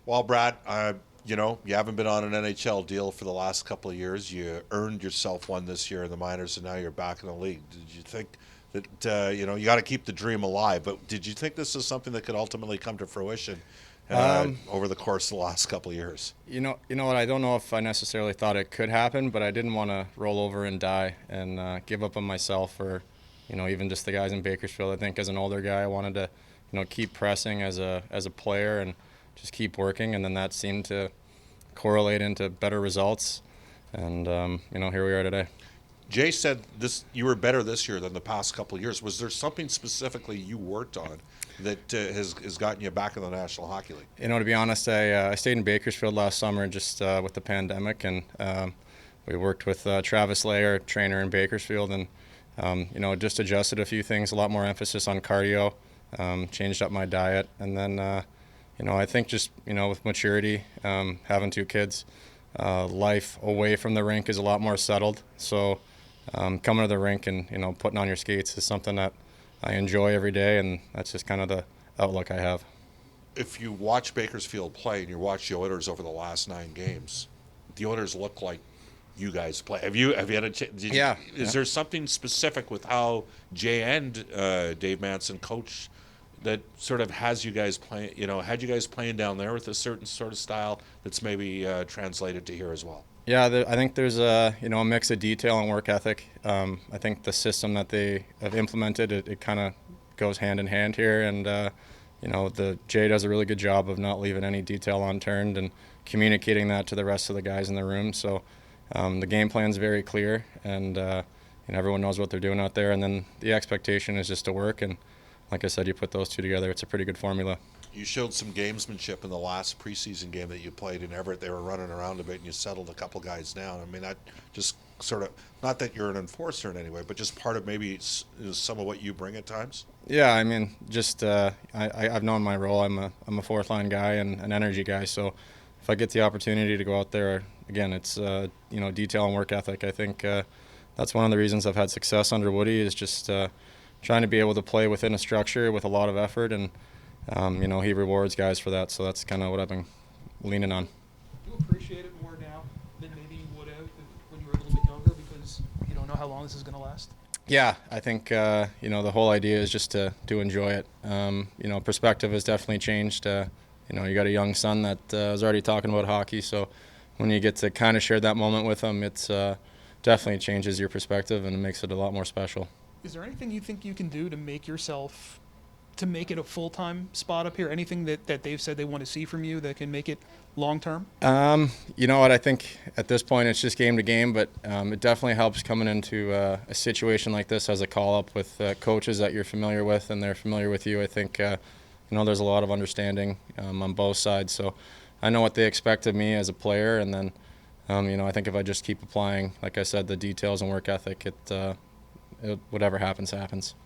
Well, Brad, you haven't been on an NHL deal for the last couple of years. You earned yourself one this year in the minors, and now you're back in the league. Did you think that you got to keep the dream alive? But did you think this is something that could ultimately come to fruition over the course of the last couple of years? You know what? I don't know if I necessarily thought it could happen, but I didn't want to roll over and die and give up on myself or, even just the guys in Bakersfield. I think as an older guy, I wanted to, keep pressing as a player and just keep working, and then that seemed to correlate into better results. And here we are today. Jay said this you were better this year than the past couple of years. Was there something specifically you worked on that has gotten you back in the National Hockey League? To be honest, I stayed in Bakersfield last summer just with the pandemic, and we worked with Travis Lay, our trainer in Bakersfield, and just adjusted a few things, a lot more emphasis on cardio, changed up my diet, and then I think just with maturity, having two kids, life away from the rink is a lot more settled. So coming to the rink and putting on your skates is something that I enjoy every day, and that's just kind of the outlook I have. If you watch Bakersfield play and you watch the Oilers over the last 9 games, the Oilers look like you guys play. Have you had a Yeah. Is there something specific with how Jay and Dave Manson coach that sort of has you guys playing? Had you guys playing down there with a certain sort of style that's maybe translated to here as well? Yeah, I think there's a mix of detail and work ethic. I think the system that they have implemented, it kind of goes hand in hand here, and the Jay does a really good job of not leaving any detail unturned and communicating that to the rest of the guys in the room. So the game plan's very clear, and everyone knows what they're doing out there, and then the expectation is just to work. And like I said, you put those two together, it's a pretty good formula. You showed some gamesmanship in the last preseason game that you played in Everett. They were running around a bit, and you settled a couple guys down. I mean, that just sort of, not that you're an enforcer in any way, but just part of maybe some of what you bring at times. Yeah, I mean, just I've known my role. I'm a fourth line guy and an energy guy. So if I get the opportunity to go out there, again, it's detail and work ethic. I think that's one of the reasons I've had success under Woody is just trying to be able to play within a structure with a lot of effort, and he rewards guys for that. So that's kind of what I've been leaning on. Do you appreciate it more now than maybe you would have when you were a little bit younger because you don't know how long this is going to last? Yeah, I think the whole idea is just to enjoy it. Perspective has definitely changed. You got a young son that is already talking about hockey, so when you get to kind of share that moment with him, it's definitely changes your perspective and it makes it a lot more special. Is there anything you think you can do to make it a full-time spot up here? Anything that they've said they want to see from you that can make it long-term? You know what? I think at this point it's just game to game, but it definitely helps coming into a situation like this as a call-up with coaches that you're familiar with and they're familiar with you. I think there's a lot of understanding on both sides, so I know what they expect of me as a player, and then I think if I just keep applying, like I said, the details and work ethic, whatever happens, happens.